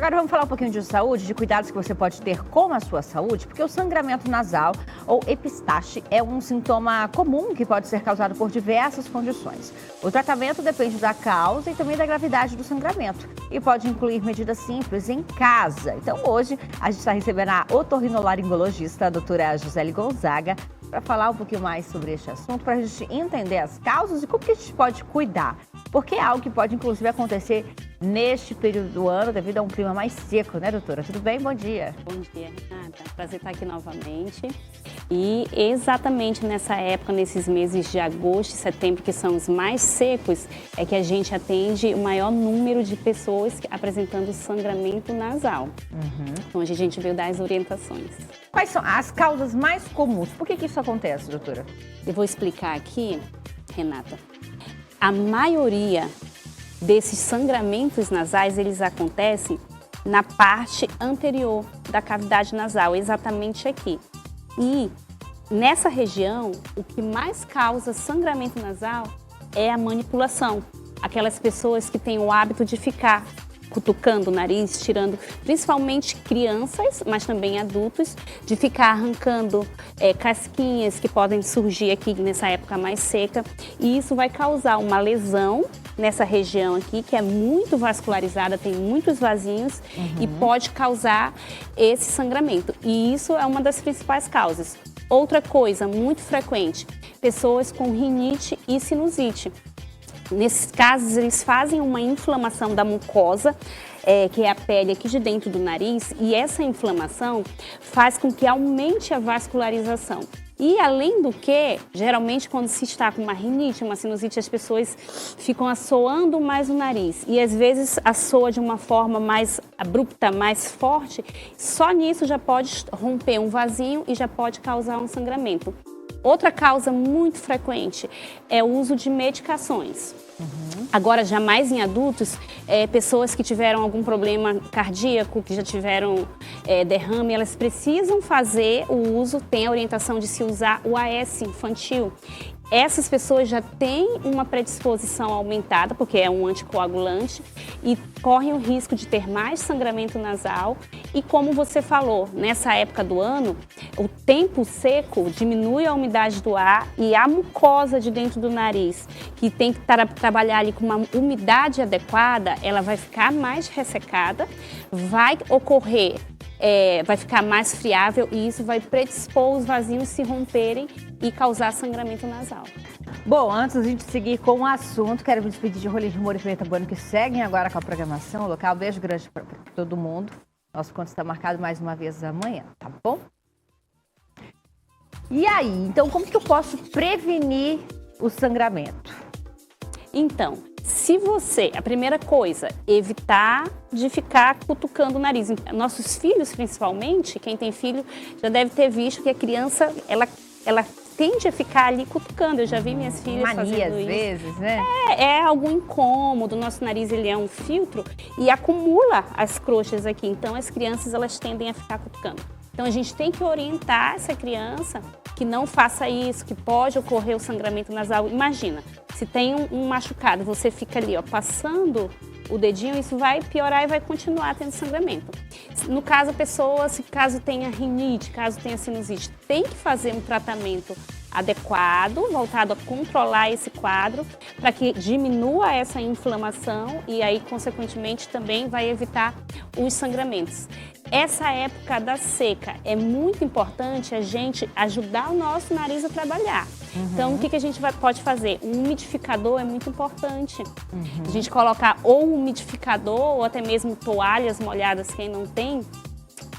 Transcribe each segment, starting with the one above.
Agora vamos falar um pouquinho de saúde, de cuidados que você pode ter com a sua saúde, porque o sangramento nasal ou epistaxe é um sintoma comum que pode ser causado por diversas condições. O tratamento depende da causa e também da gravidade do sangramento e pode incluir medidas simples em casa. Então hoje a gente está recebendo a otorrinolaringologista, a doutora Gisele Gonzaga, para falar um pouquinho mais sobre este assunto, para a gente entender as causas e como que a gente pode cuidar. Porque é algo que pode, inclusive, acontecer neste período do ano, devido a um clima mais seco, né, doutora? Tudo bem? Bom dia. Bom dia, Renata. Prazer estar aqui novamente. E exatamente nessa época, nesses meses de agosto e setembro, que são os mais secos, é que a gente atende o maior número de pessoas apresentando sangramento nasal. Então, hoje a gente veio dar as orientações. Quais são as causas mais comuns? Por que isso acontece, doutora? Eu vou explicar aqui, Renata. A maioria desses sangramentos nasais, eles acontecem na parte anterior da cavidade nasal, exatamente aqui. E nessa região, o que mais causa sangramento nasal é a manipulação. Aquelas pessoas que têm o hábito de ficar cutucando o nariz, tirando, principalmente crianças, mas também adultos, de ficar arrancando casquinhas que podem surgir aqui nessa época mais seca. E isso vai causar uma lesão nessa região aqui, que é muito vascularizada, tem muitos vasinhos e pode causar esse sangramento. E isso é uma das principais causas. Outra coisa muito frequente, pessoas com rinite e sinusite. Nesses casos, eles fazem uma inflamação da mucosa, que é a pele aqui de dentro do nariz, e essa inflamação faz com que aumente a vascularização. E além do que, geralmente quando se está com uma rinite, uma sinusite, as pessoas ficam assoando mais o nariz. E às vezes assoa de uma forma mais abrupta, mais forte. Só nisso já pode romper um vasinho e já pode causar um sangramento. Outra causa muito frequente é o uso de medicações. Agora, já mais em adultos, pessoas que tiveram algum problema cardíaco, que já tiveram derrame, elas precisam fazer o uso, tem a orientação de se usar o AS infantil. Essas pessoas já têm uma predisposição aumentada, porque é um anticoagulante, e correm o risco de ter mais sangramento nasal. E como você falou, nessa época do ano, o tempo seco diminui a umidade do ar e a mucosa de dentro do nariz, que tem que trabalhar ali com uma umidade adequada, ela vai ficar mais ressecada, vai ocorrer, vai ficar mais friável e isso vai predispor os vasinhos se romperem e causar sangramento nasal. Bom, antes da gente seguir com o assunto, quero me despedir de Rolim de Moura e Pimenta Bueno, que seguem agora com a programação local. Beijo grande para todo mundo. Nosso encontro está marcado mais uma vez amanhã, tá bom? E aí, então como que eu posso prevenir o sangramento? Então, se você, a primeira coisa, evitar de ficar cutucando o nariz. Nossos filhos, principalmente, quem tem filho, já deve ter visto que a criança, ela tende a ficar ali cutucando. Eu já vi minhas filhas fazendo isso. Às vezes, né? É algum incômodo. O nosso nariz, ele é um filtro e acumula as crochas aqui. Então, as crianças, elas tendem a ficar cutucando. Então, a gente tem que orientar essa criança que não faça isso, que pode ocorrer o sangramento nasal. Imagina, se tem um machucado, você fica ali, ó, passando o dedinho, isso vai piorar e vai continuar tendo sangramento. No caso, a pessoa, se caso tenha rinite, caso tenha sinusite, tem que fazer um tratamento adequado, voltado a controlar esse quadro, para que diminua essa inflamação e aí, consequentemente, também vai evitar os sangramentos. Essa época da seca é muito importante a gente ajudar o nosso nariz a trabalhar. Então, o que a gente pode fazer? Um umidificador é muito importante. A gente colocar ou um umidificador ou até mesmo toalhas molhadas, quem não tem,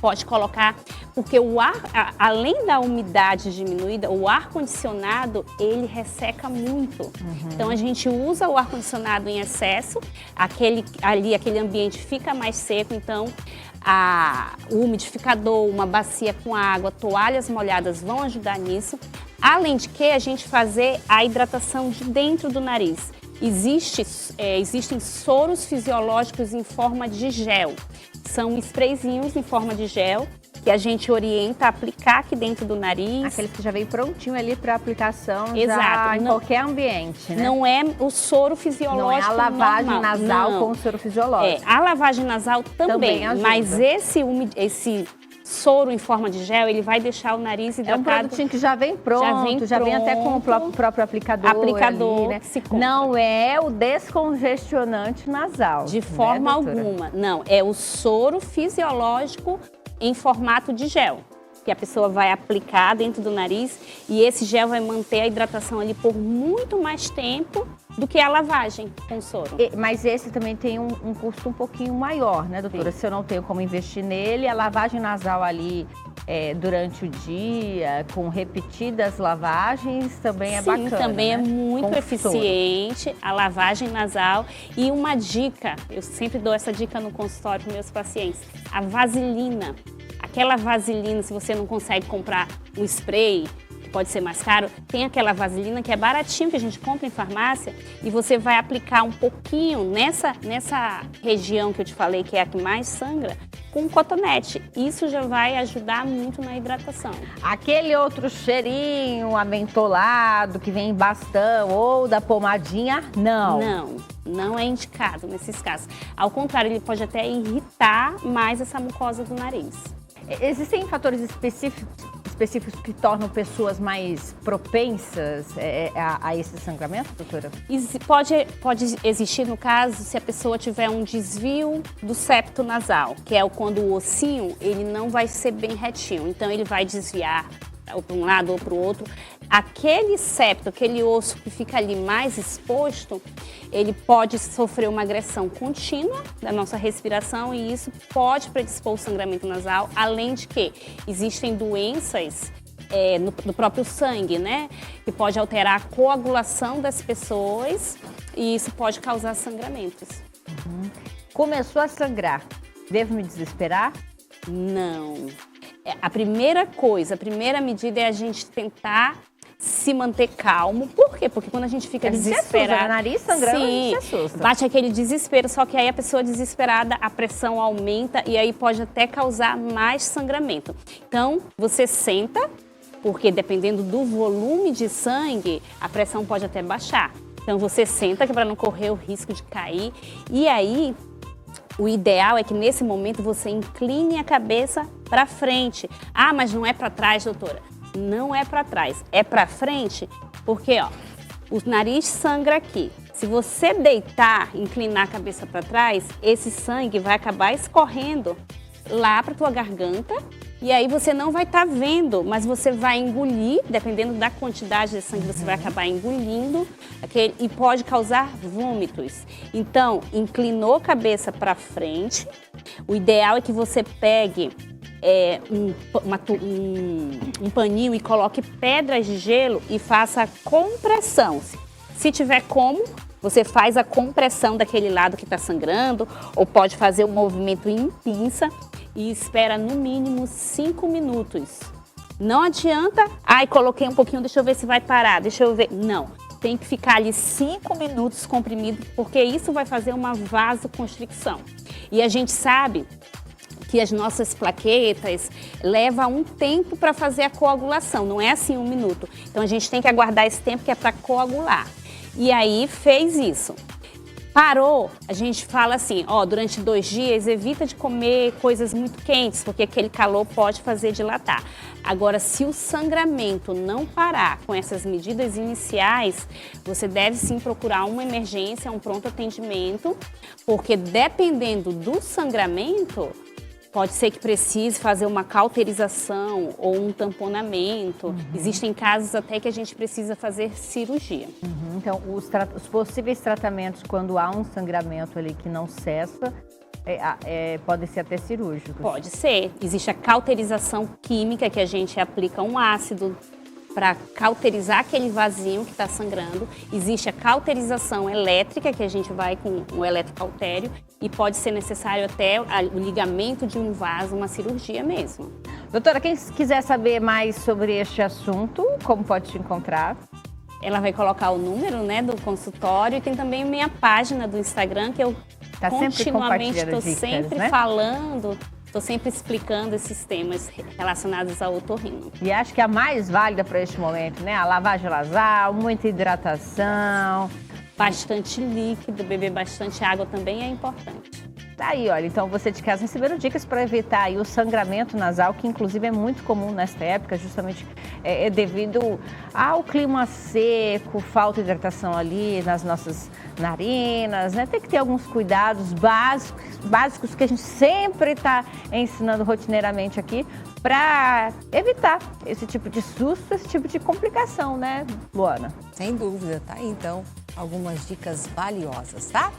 pode colocar, porque o ar, além da umidade diminuída, o ar-condicionado, ele resseca muito. Então, a gente usa o ar-condicionado em excesso, aquele ambiente fica mais seco, então o umidificador, uma bacia com água, toalhas molhadas vão ajudar nisso. Além de que a gente fazer a hidratação de dentro do nariz. Existem soros fisiológicos em forma de gel. São sprayzinhos em forma de gel que a gente orienta a aplicar aqui dentro do nariz. Aqueles que já vem prontinho ali para aplicação. Exato. Já em qualquer ambiente, né? Não é o soro fisiológico. Não é a lavagem normal. nasal Não. com o soro fisiológico. A lavagem nasal também ajuda. mas esse soro em forma de gel, ele vai deixar o nariz hidratado. É um produtinho que já vem pronto, já vem até com o próprio aplicador ali, né? Não é o descongestionante nasal. De forma alguma. Não, é o soro fisiológico em formato de gel, que a pessoa vai aplicar dentro do nariz e esse gel vai manter a hidratação ali por muito mais tempo do que a lavagem com soro. Mas esse também tem um custo um pouquinho maior, né, doutora? Sim. Se eu não tenho como investir nele, a lavagem nasal ali durante o dia, com repetidas lavagens, também é bacana. Sim, também é muito eficiente a lavagem nasal. E uma dica, eu sempre dou essa dica no consultório para meus pacientes, a vaselina. Aquela vaselina, se você não consegue comprar o spray, que pode ser mais caro, tem aquela vaselina que é baratinho, que a gente compra em farmácia, e você vai aplicar um pouquinho nessa região que eu te falei, que é a que mais sangra, com um cotonete. Isso já vai ajudar muito na hidratação. Aquele outro cheirinho amentolado que vem em bastão ou da pomadinha, não. Não é indicado nesses casos. Ao contrário, ele pode até irritar mais essa mucosa do nariz. Existem fatores específicos que tornam pessoas mais propensas a esse sangramento, doutora? Pode existir, no caso, se a pessoa tiver um desvio do septo nasal, que é quando o ossinho ele não vai ser bem retinho. Então, ele vai desviar ou para um lado ou para o outro. Aquele septo, aquele osso que fica ali mais exposto, ele pode sofrer uma agressão contínua da nossa respiração e isso pode predispor o sangramento nasal, além de que existem doenças no próprio sangue, né? Que pode alterar a coagulação das pessoas e isso pode causar sangramentos. Começou a sangrar, devo me desesperar? Não. A primeira medida é a gente tentar se manter calmo. Por quê? Porque quando a gente fica desesperado... nariz sangrando, a gente se assusta. Bate aquele desespero, só que aí a pessoa desesperada, a pressão aumenta e aí pode até causar mais sangramento. Então, você senta, porque dependendo do volume de sangue, a pressão pode até baixar. Então, você senta para não correr o risco de cair. E aí, o ideal é que nesse momento você incline a cabeça para frente. Ah, mas não é para trás, doutora. Não é para trás, é para frente, porque o nariz sangra aqui. Se você deitar, inclinar a cabeça para trás, esse sangue vai acabar escorrendo lá para tua garganta e aí você não vai estar vendo, mas você vai engolir, dependendo da quantidade de sangue, você vai acabar engolindo e pode causar vômitos. Então, inclinou a cabeça para frente, o ideal é que você pegue um paninho e coloque pedras de gelo e faça a compressão. Se tiver como, você faz a compressão daquele lado que está sangrando ou pode fazer um movimento em pinça e espera no mínimo 5 minutos. Não adianta, coloquei um pouquinho, deixa eu ver se vai parar, deixa eu ver. Não, tem que ficar ali 5 minutos comprimido porque isso vai fazer uma vasoconstricção. E a gente sabe que as nossas plaquetas levam um tempo para fazer a coagulação, não é assim 1 minuto. Então a gente tem que aguardar esse tempo que é para coagular. E aí fez isso. Parou, a gente fala assim, durante 2 dias evita de comer coisas muito quentes, porque aquele calor pode fazer dilatar. Agora, se o sangramento não parar com essas medidas iniciais, você deve sim procurar uma emergência, um pronto atendimento, porque dependendo do sangramento, pode ser que precise fazer uma cauterização ou um tamponamento. Existem casos até que a gente precisa fazer cirurgia. Então, os possíveis tratamentos quando há um sangramento ali que não cessa, podem ser até cirúrgicos? Pode ser. Existe a cauterização química, que a gente aplica um ácido para cauterizar aquele vasinho que está sangrando. Existe a cauterização elétrica, que a gente vai com o eletrocautério, e pode ser necessário até o ligamento de um vaso, uma cirurgia mesmo. Doutora, quem quiser saber mais sobre este assunto, como pode te encontrar? Ela vai colocar o número, do consultório, e tem também a minha página do Instagram, que eu continuamente estou sempre falando Estou sempre explicando esses temas relacionados ao otorrino. E acho que a mais válida para este momento, né? A lavagem nasal, muita hidratação. Bastante líquido, beber bastante água também é importante. Tá aí, olha, então você de casa receberam dicas para evitar aí o sangramento nasal, que inclusive é muito comum nesta época, justamente devido ao clima seco, falta de hidratação ali nas nossas narinas, né? Tem que ter alguns cuidados básicos que a gente sempre está ensinando rotineiramente aqui para evitar esse tipo de susto, esse tipo de complicação, né, Luana? Sem dúvida, tá aí então algumas dicas valiosas, tá?